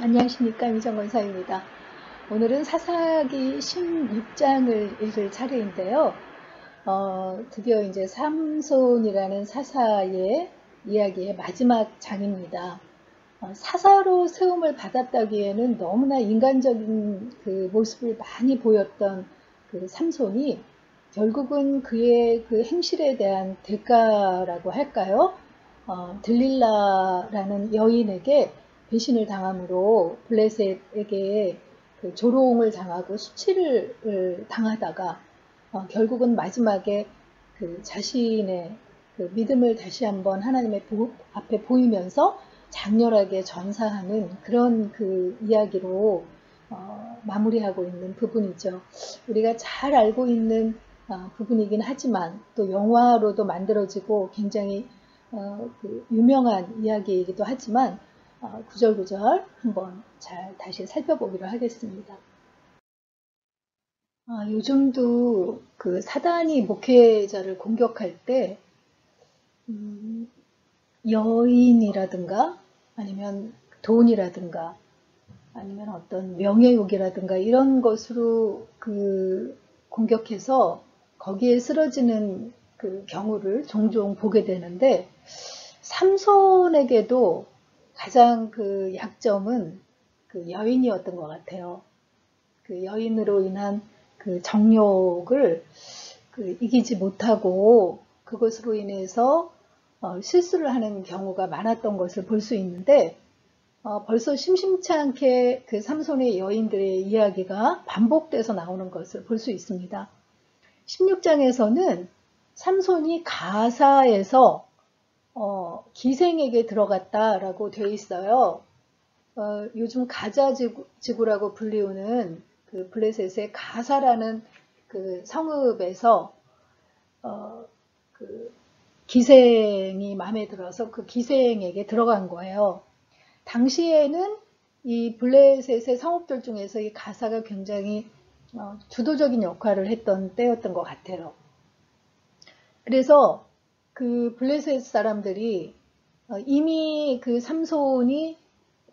안녕하십니까, 이정권사입니다. 오늘은 사사기 16장을 읽을 차례인데요. 드디어 이제 삼손이라는 사사의 이야기의 마지막 장입니다. 사사로 세움을 받았다기에는 너무나 인간적인 그 모습을 많이 보였던 그 삼손이 결국은 그의 그 행실에 대한 대가라고 할까요? 들릴라라는 여인에게 배신을 당함으로 블레셋에게 그 조롱을 당하고 수치를 당하다가 결국은 마지막에 그 자신의 그 믿음을 다시 한번 하나님의 앞에 보이면서 장렬하게 전사하는 그런 그 이야기로 마무리하고 있는 부분이죠. 우리가 잘 알고 있는 부분이긴 하지만 또 영화로도 만들어지고 굉장히 그 유명한 이야기이기도 하지만 구절구절 한번 잘 다시 살펴보기로 하겠습니다. 요즘도 그 사단이 목회자를 공격할 때 여인이라든가 아니면 돈이라든가 아니면 어떤 명예욕이라든가 이런 것으로 그 공격해서 거기에 쓰러지는 그 경우를 종종 보게 되는데 삼손에게도 가장 그 약점은 그 여인이었던 것 같아요. 그 여인으로 인한 그 정욕을 그 이기지 못하고 그것으로 인해서 실수를 하는 경우가 많았던 것을 볼 수 있는데 벌써 심심치 않게 그 삼손의 여인들의 이야기가 반복돼서 나오는 것을 볼 수 있습니다. 16장에서는 삼손이 가사에서 기생에게 들어갔다라고 되어 있어요. 요즘 가자 지구라고 불리우는 그 블레셋의 가사라는 그 성읍에서 그 기생이 마음에 들어서 그 기생에게 들어간 거예요. 당시에는 이 블레셋의 성읍들 중에서 이 가사가 굉장히 주도적인 역할을 했던 때였던 것 같아요. 그래서 그 블레셋 사람들이 이미 그 삼손이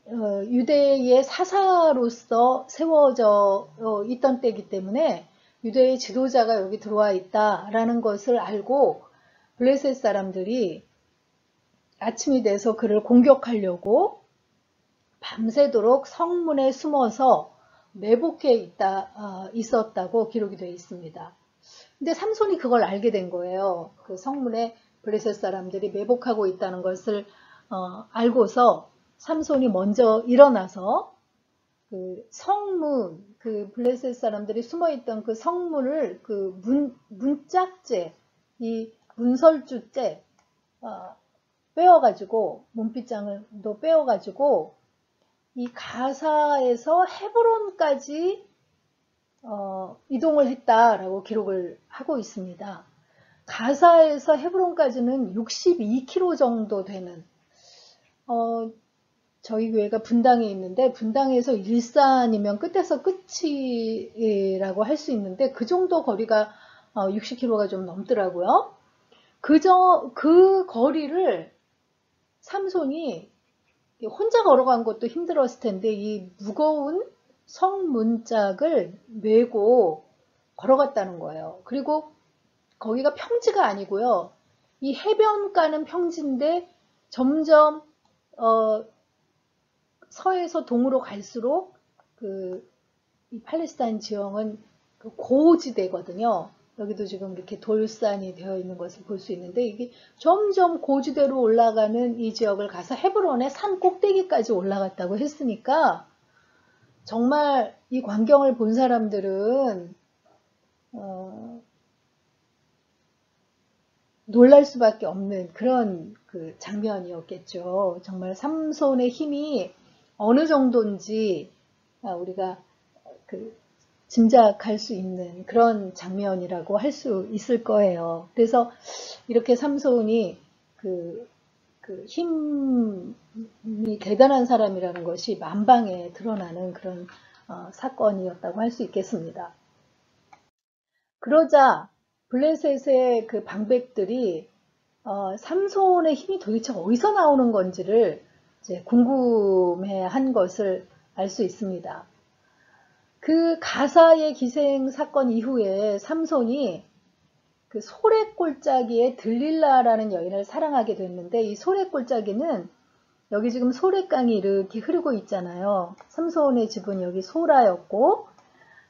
유대의 사사로서 세워져 있던 때이기 때문에 유대의 지도자가 여기 들어와 있다라는 것을 알고 블레셋 사람들이 아침이 돼서 그를 공격하려고 밤새도록 성문에 숨어서 매복해 있었다고 기록이 되어 있습니다. 근데 삼손이 그걸 알게 된 거예요. 그 성문에 블레셋 사람들이 매복하고 있다는 것을 알고서 삼손이 먼저 일어나서 그 성문, 그 블레셋 사람들이 숨어있던 그 성문을 그 문짝재, 이 문설주째 빼어가지고 문빗장도 빼어가지고 이 가사에서 헤브론까지 이동을 했다라고 기록을 하고 있습니다. 가사에서 헤브론까지는 62km 정도 되는 저희 교회가 분당에 있는데 분당에서 일산이면 끝에서 끝이라고 할 수 있는데 그 정도 거리가 60km가 좀 넘더라고요. 그 거리를 삼손이 혼자 걸어간 것도 힘들었을 텐데 이 무거운 성문짝을 메고 걸어갔다는 거예요. 그리고 거기가 평지가 아니고요. 이 해변가는 평지인데 점점 서에서 동으로 갈수록 이 팔레스타인 지형은 그 고지대거든요. 여기도 지금 이렇게 돌산이 되어 있는 것을 볼 수 있는데 이게 점점 고지대로 올라가는 이 지역을 가서 헤브론의 산 꼭대기까지 올라갔다고 했으니까 정말 이 광경을 본 사람들은 놀랄 수밖에 없는 그런 그 장면이었겠죠. 정말 삼손의 힘이 어느 정도인지 우리가 짐작할 수 있는 그런 장면이라고 할 수 있을 거예요. 그래서 이렇게 삼손이 힘이 대단한 사람이라는 것이 만방에 드러나는 그런 사건이었다고 할 수 있겠습니다. 그러자 블레셋의 그 방백들이 삼손의 힘이 도대체 어디서 나오는 건지를 이제 궁금해한 것을 알 수 있습니다. 그 가사의 기생 사건 이후에 삼손이 그 소래골짜기의 들릴라라는 여인을 사랑하게 됐는데, 이 소래골짜기는 여기 지금 소래강이 이렇게 흐르고 있잖아요. 삼손의 집은 여기 소라였고,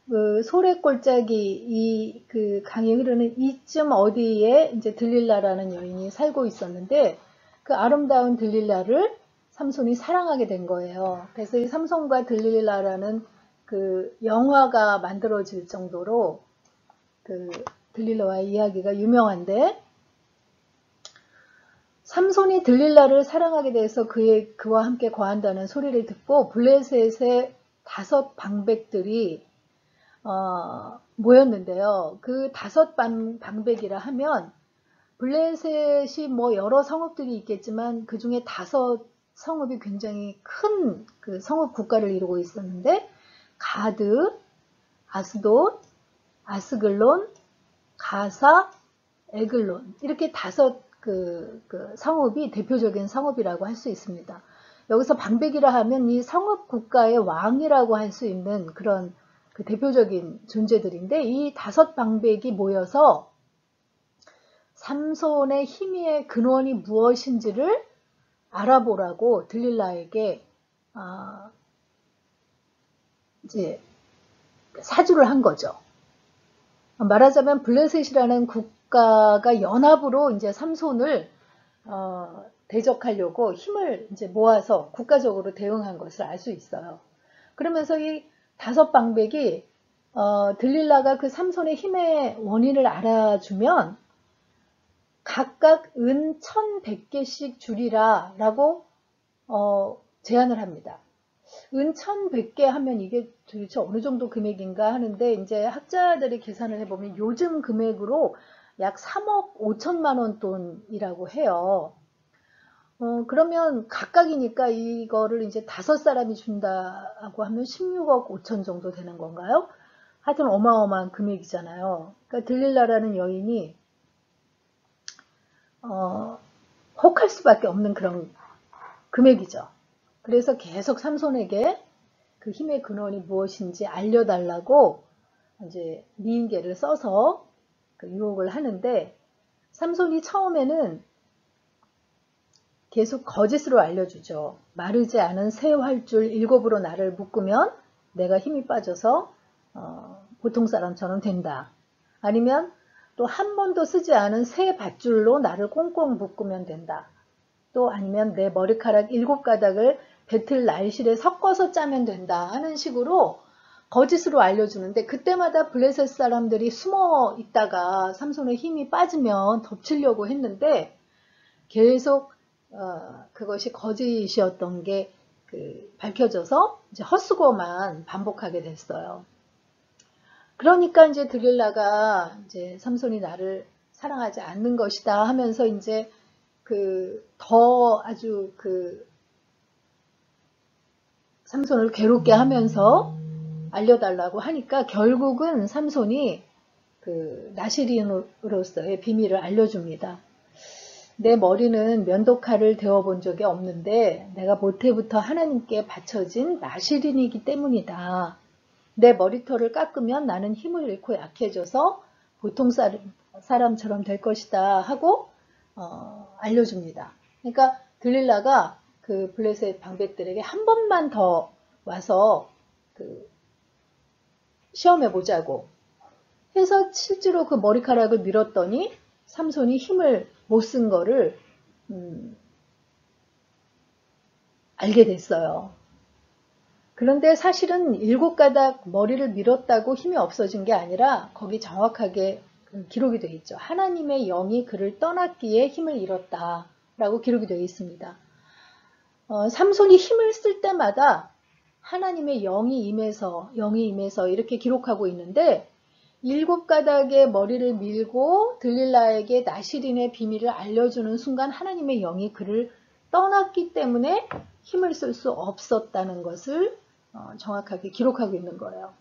그 소래골짜기 이 그 강이 흐르는 이쯤 어디에 이제 들릴라라는 여인이 살고 있었는데, 그 아름다운 들릴라를 삼손이 사랑하게 된 거예요. 그래서 이 삼손과 들릴라라는 그 영화가 만들어질 정도로 그 들릴라와의 이야기가 유명한데, 삼손이 들릴라를 사랑하게 돼서 그와 함께 거한다는 소리를 듣고 블레셋의 5 방백들이 모였는데요. 그 5 방백이라 하면 블레셋이 뭐 여러 성읍들이 있겠지만 그 중에 5 성읍이 굉장히 큰 그 성읍 국가를 이루고 있었는데, 가드, 아스돗, 아스글론, 가사, 에글론, 이렇게 5 그 성읍이 대표적인 성읍이라고 할 수 있습니다. 여기서 방백이라 하면 이 성읍 국가의 왕이라고 할 수 있는 그런 그 대표적인 존재들인데, 이 5 방백이 모여서 삼손의 힘의 근원이 무엇인지를 알아보라고 들릴라에게 이제 사주를 한 거죠. 말하자면 블레셋이라는 국가가 연합으로 이제 삼손을 대적하려고 힘을 이제 모아서 국가적으로 대응한 것을 알 수 있어요. 그러면서 이 5 방백이 들릴라가 그 삼손의 힘의 원인을 알아주면 각각 은 1100개씩 주리라 라고 제안을 합니다. 은 1100개 하면 이게 도대체 어느 정도 금액인가 하는데, 이제 학자들이 계산을 해보면 요즘 금액으로 약 3억 5천만 원 돈이라고 해요. 그러면 각각이니까 이거를 이제 5사람이 준다고 하면 16억 5천 정도 되는 건가요? 하여튼 어마어마한 금액이잖아요. 그러니까 들릴라라는 여인이 혹할 수밖에 없는 그런 금액이죠. 그래서 계속 삼손에게 그 힘의 근원이 무엇인지 알려달라고 이제 미인계를 써서 그 유혹을 하는데, 삼손이 처음에는 계속 거짓으로 알려주죠. 마르지 않은 새 활줄 7으로 나를 묶으면 내가 힘이 빠져서 보통 사람처럼 된다. 아니면 또 한 번도 쓰지 않은 새 밧줄로 나를 꽁꽁 묶으면 된다. 또 아니면 내 머리카락 7가닥을 배틀 날실에 섞어서 짜면 된다 하는 식으로 거짓으로 알려주는데, 그때마다 블레셋 사람들이 숨어 있다가 삼손의 힘이 빠지면 덮치려고 했는데 계속 그것이 거짓이었던 게 밝혀져서 이제 헛수고만 반복하게 됐어요. 그러니까 이제 들릴라가 이제 삼손이 나를 사랑하지 않는 것이다 하면서 이제 더 아주 삼손을 괴롭게 하면서 알려달라고 하니까 결국은 삼손이 나시린으로서의 비밀을 알려줍니다. 내 머리는 면도칼을 데워본 적이 없는데 내가 모태부터 하나님께 바쳐진 나시린이기 때문이다. 내 머리털을 깎으면 나는 힘을 잃고 약해져서 보통 사람처럼 될 것이다 하고 알려줍니다. 그러니까 들릴라가 그 블레셋 방백들에게 한 번만 더 와서 시험해 보자고 해서 실제로 그 머리카락을 밀었더니 삼손이 힘을 못 쓴 거를 알게 됐어요. 그런데 사실은 7가닥 머리를 밀었다고 힘이 없어진 게 아니라 거기 정확하게 기록이 되어 있죠. 하나님의 영이 그를 떠났기에 힘을 잃었다 라고 기록이 되어 있습니다. 삼손이 힘을 쓸 때마다 하나님의 영이 임해서 이렇게 기록하고 있는데, 7가닥의 머리를 밀고 들릴라에게 나시린의 비밀을 알려주는 순간 하나님의 영이 그를 떠났기 때문에 힘을 쓸 수 없었다는 것을 정확하게 기록하고 있는 거예요.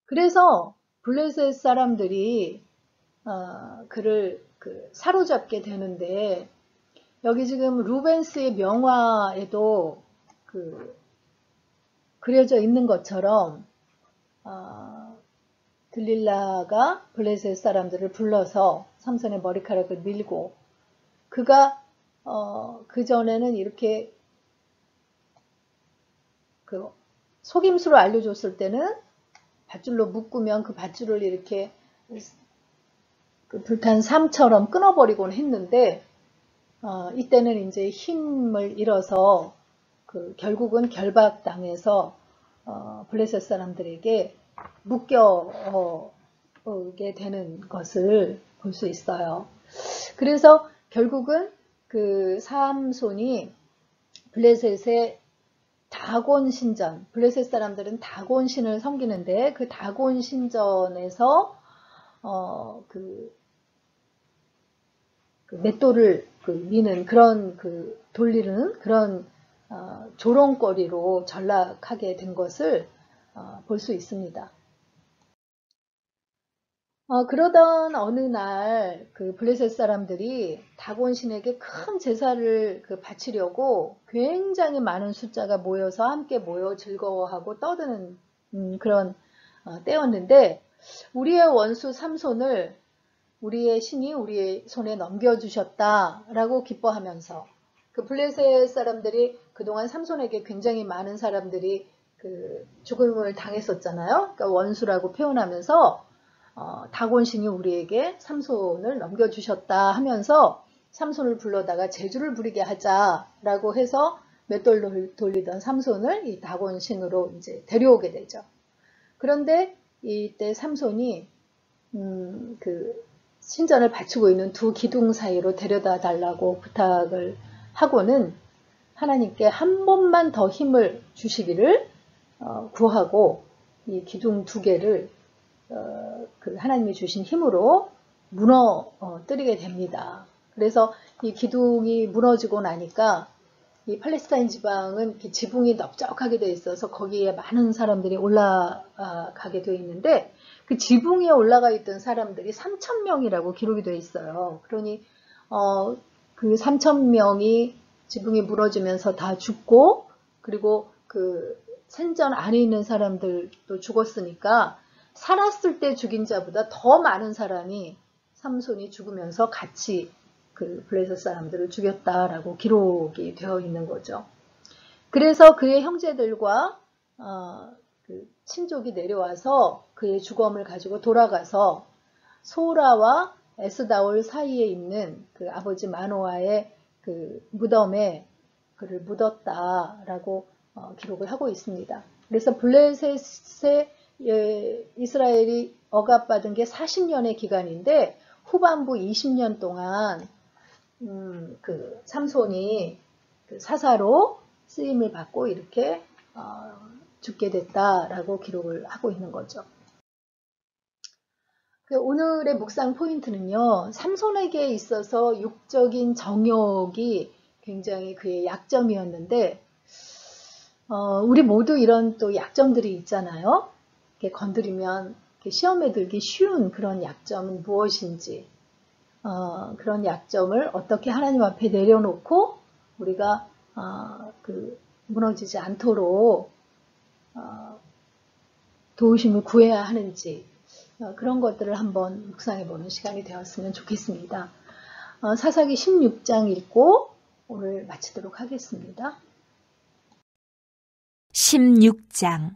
그래서 블레셋 사람들이 그를 사로잡게 되는데, 여기 지금 루벤스의 명화에도 그려져 있는 것처럼 들릴라가 블레셋 사람들을 불러서 삼손의 머리카락을 밀고 그가 그전에는 이렇게 그 속임수로 알려줬을 때는 밧줄로 묶으면 그 밧줄을 이렇게 그 불탄 삼처럼 끊어버리곤 했는데 이때는 이제 힘을 잃어서 그 결국은 결박당해서 블레셋 사람들에게 묶여게 되는 것을 볼 수 있어요. 그래서 결국은 그 삼손이 블레셋의 다곤 신전, 블레셋 사람들은 다곤 신을 섬기는데 그 다곤 신전에서 그 맷돌을 미는 그런 돌리는 그런 조롱거리로 전락하게 된 것을 볼 수 있습니다. 그러던 어느 날 그 블레셋 사람들이 다곤 신에게 큰 제사를 바치려고 굉장히 많은 숫자가 모여서 함께 모여 즐거워하고 떠드는 그런 때였는데 우리의 원수 삼손을 우리의 신이 우리의 손에 넘겨주셨다라고 기뻐하면서 그 블레셋 사람들이 그동안 삼손에게 굉장히 많은 사람들이 그 죽음을 당했었잖아요. 그러니까 원수라고 표현하면서 다곤신이 우리에게 삼손을 넘겨주셨다 하면서 삼손을 불러다가 제주를 부리게 하자라고 해서 맷돌 돌리던 삼손을 이 다곤신으로 이제 데려오게 되죠. 그런데 이때 삼손이 그 신전을 바치고 있는 두 기둥 사이로 데려다 달라고 부탁을 하고는 하나님께 한 번만 더 힘을 주시기를 구하고 이 기둥 두 개를 그 하나님이 주신 힘으로 무너뜨리게 됩니다. 그래서 이 기둥이 무너지고 나니까 이 팔레스타인 지방은 지붕이 넓적하게 되어 있어서 거기에 많은 사람들이 올라가게 되어 있는데 그 지붕에 올라가 있던 사람들이 3,000명이라고 기록이 되어 있어요. 그러니 그 3,000명이 지붕이 무너지면서 다 죽고 그리고 그 생전 안에 있는 사람들도 죽었으니까 살았을 때 죽인 자보다 더 많은 사람이 삼손이 죽으면서 같이 그 블레셋 사람들을 죽였다라고 기록이 되어 있는 거죠. 그래서 그의 형제들과 그 친족이 내려와서 그의 주검을 가지고 돌아가서 소라와 에스다올 사이에 있는 그 아버지 마노아의 그 무덤에 그를 묻었다라고 기록을 하고 있습니다. 그래서 블레셋의 이스라엘이 억압받은 게 40년의 기간인데 후반부 20년 동안 그 삼손이 그 사사로 쓰임을 받고 이렇게 죽게 됐다라고 기록을 하고 있는 거죠. 오늘의 묵상 포인트는요. 삼손에게 있어서 육적인 정욕이 굉장히 그의 약점이었는데 우리 모두 이런 또 약점들이 있잖아요. 이렇게 건드리면 이렇게 시험에 들기 쉬운 그런 약점은 무엇인지 그런 약점을 어떻게 하나님 앞에 내려놓고 우리가 무너지지 않도록 도우심을 구해야 하는지 그런 것들을 한번 묵상해 보는 시간이 되었으면 좋겠습니다. 사사기 16장 읽고 오늘 마치도록 하겠습니다. 16장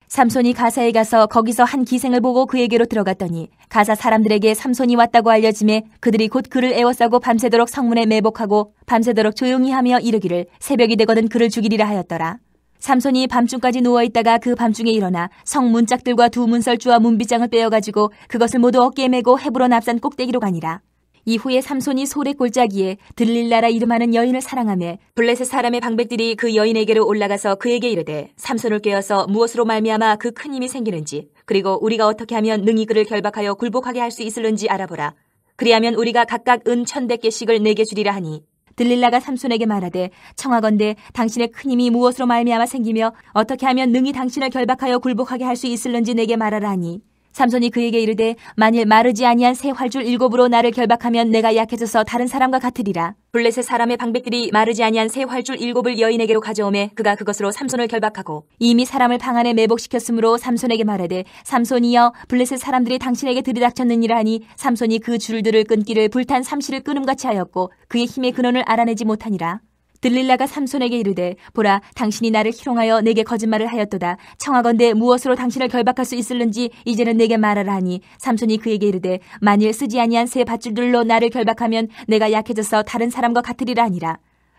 삼손이 가사에 가서 거기서 한 기생을 보고 그에게로 들어갔더니 가사 사람들에게 삼손이 왔다고 알려짐에 그들이 곧 그를 에워싸고 밤새도록 성문에 매복하고 밤새도록 조용히 하며 이르기를 새벽이 되거든 그를 죽이리라 하였더라. 삼손이 밤중까지 누워있다가 그 밤중에 일어나 성 문짝들과 두 문설주와 문빗장을 빼어가지고 그것을 모두 어깨에 메고 헤브론 앞산 꼭대기로 가니라. 이후에 삼손이 소래 골짜기에 들릴라라 이름하는 여인을 사랑하며 블레셋 사람의 방백들이 그 여인에게로 올라가서 그에게 이르되 삼손을 꿰어서 무엇으로 말미암아 그 큰 힘이 생기는지 그리고 우리가 어떻게 하면 능히 그를 결박하여 굴복하게 할 수 있을는지 알아보라. 그리하면 우리가 각각 은 1,100개씩을 내게 주리라 하니 들릴라가 삼손에게 말하되 청하건대 당신의 큰 힘이 무엇으로 말미암아 생기며 어떻게 하면 능히 당신을 결박하여 굴복하게 할 수 있을는지 내게 말하라 하니 삼손이 그에게 이르되 만일 마르지 아니한 새 활줄 7으로 나를 결박하면 내가 약해져서 다른 사람과 같으리라. 블레셋 사람의 방백들이 마르지 아니한 새 활줄 7을 여인에게로 가져오매 그가 그것으로 삼손을 결박하고 이미 사람을 방 안에 매복시켰으므로 삼손에게 말하되 삼손이여 블레셋 사람들이 당신에게 들이닥쳤느니라 하니 삼손이 그 줄들을 끊기를 불탄 삼시를 끊음같이 하였고 그의 힘의 근원을 알아내지 못하니라. 들릴라가 삼손에게 이르되 보라 당신이 나를 희롱하여 내게 거짓말을 하였도다. 청하건대 무엇으로 당신을 결박할 수 있을는지 이제는 내게 말하라 하니 삼손이 그에게 이르되 만일 쓰지 아니한 새 밧줄들로 나를 결박하면 내가 약해져서 다른 사람과 같으리라 하니라.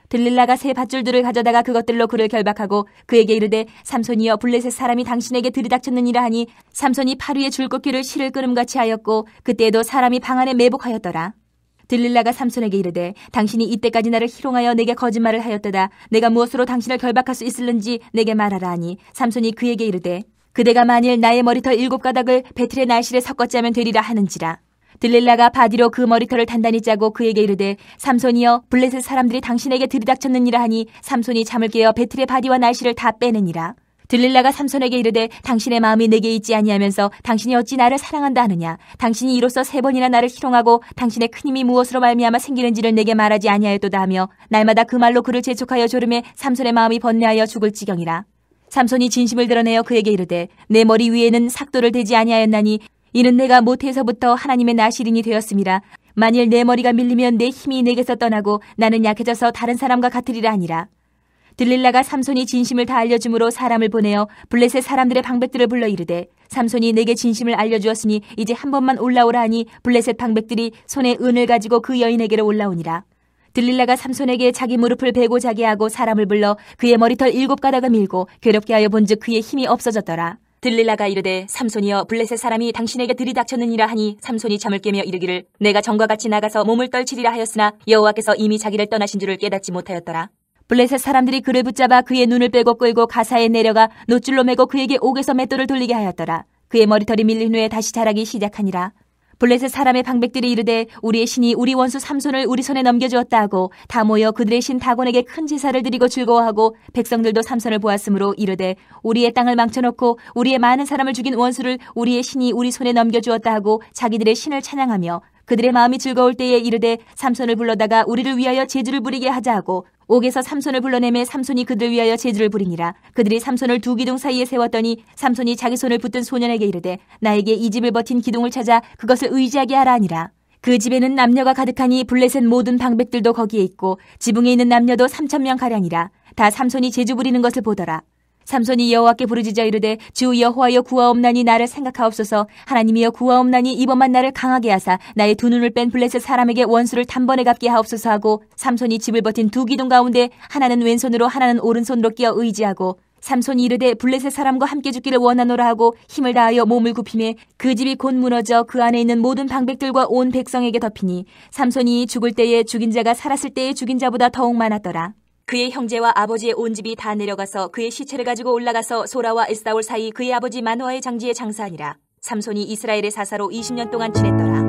들릴라가 새 밧줄들을 가져다가 그것들로 그를 결박하고 그에게 이르되 삼손이여 블레셋 사람이 당신에게 들이닥쳤느니라 하니 삼손이 팔 위에 줄꺾기를 실을 끊음같이 하였고 그때에도 사람이 방 안에 매복하였더라. 들릴라가 삼손에게 이르되 당신이 이때까지 나를 희롱하여 내게 거짓말을 하였도다. 내가 무엇으로 당신을 결박할 수 있을는지 내게 말하라 하니 삼손이 그에게 이르되 그대가 만일 나의 머리털 7가닥을 배틀의 날실에 섞어 짜면 되리라 하는지라. 들릴라가 바디로 그 머리털을 단단히 짜고 그에게 이르되 삼손이여 블레셋 사람들이 당신에게 들이닥쳤느니라 하니 삼손이 잠을 깨어 배틀의 바디와 날실을 다 빼내니라. 들릴라가 삼손에게 이르되 당신의 마음이 내게 있지 아니하면서 당신이 어찌 나를 사랑한다 하느냐. 당신이 이로써 3번이나 나를 희롱하고 당신의 큰 힘이 무엇으로 말미암아 생기는지를 내게 말하지 아니하였도다 하며 날마다 그 말로 그를 재촉하여 졸음에 삼손의 마음이 번뇌하여 죽을 지경이라. 삼손이 진심을 드러내어 그에게 이르되 내 머리 위에는 삭도를 대지 아니하였나니 이는 내가 모태에서부터 하나님의 나시린이 되었음이라. 만일 내 머리가 밀리면 내 힘이 내게서 떠나고 나는 약해져서 다른 사람과 같으리라 하니라. 들릴라가 삼손이 진심을 다 알려줌으로 사람을 보내어 블레셋 사람들의 방백들을 불러 이르되 삼손이 내게 진심을 알려주었으니 이제 한 번만 올라오라 하니 블레셋 방백들이 손에 은을 가지고 그 여인에게로 올라오니라. 들릴라가 삼손에게 자기 무릎을 베고 자게 하고 사람을 불러 그의 머리털 7가닥을 밀고 괴롭게 하여 본즉 그의 힘이 없어졌더라. 들릴라가 이르되 삼손이여 블레셋 사람이 당신에게 들이닥쳤느니라 하니 삼손이 잠을 깨며 이르기를 내가 전과 같이 나가서 몸을 떨치리라 하였으나 여호와께서 이미 자기를 떠나신 줄을 깨닫지 못하였더라. 블레셋 사람들이 그를 붙잡아 그의 눈을 빼고 끌고 가사에 내려가 노줄로 매고 그에게 옥에서 맷돌을 돌리게 하였더라. 그의 머리털이 밀린 후에 다시 자라기 시작하니라. 블레셋 사람의 방백들이 이르되 우리의 신이 우리 원수 삼손을 우리 손에 넘겨주었다 하고 다 모여 그들의 신 다곤에게 큰 제사를 드리고 즐거워하고 백성들도 삼손을 보았으므로 이르되 우리의 땅을 망쳐놓고 우리의 많은 사람을 죽인 원수를 우리의 신이 우리 손에 넘겨주었다 하고 자기들의 신을 찬양하며 그들의 마음이 즐거울 때에 이르되 삼손을 불러다가 우리를 위하여 제주를 부리게 하자 하고 옥에서 삼손을 불러내매 삼손이 그들을 위하여 제주를 부리니라. 그들이 삼손을 두 기둥 사이에 세웠더니 삼손이 자기 손을 붙든 소년에게 이르되 나에게 이 집을 버틴 기둥을 찾아 그것을 의지하게 하라 하니라. 그 집에는 남녀가 가득하니 블레셋 모든 방백들도 거기에 있고 지붕에 있는 남녀도 3,000명가량이라. 다 삼손이 제주 부리는 것을 보더라. 삼손이 여호와께 부르짖어 이르되 주 여호와여 구하옵나니 나를 생각하옵소서. 하나님이여 구하옵나니 이번만 나를 강하게 하사 나의 두 눈을 뺀 블레셋 사람에게 원수를 단번에 갚게 하옵소서 하고 삼손이 집을 버틴 두 기둥 가운데 하나는 왼손으로 하나는 오른손으로 끼어 의지하고 삼손이 이르되 블레셋 사람과 함께 죽기를 원하노라 하고 힘을 다하여 몸을 굽히매 그 집이 곧 무너져 그 안에 있는 모든 방백들과 온 백성에게 덮이니 삼손이 죽을 때에 죽인 자가 살았을 때에 죽인 자보다 더욱 많았더라. 그의 형제와 아버지의 온 집이 다 내려가서 그의 시체를 가지고 올라가서 소라와 에스다올 사이 그의 아버지 마노아의 장지에 장사하니라. 삼손이 이스라엘의 사사로 20년 동안 지냈더라.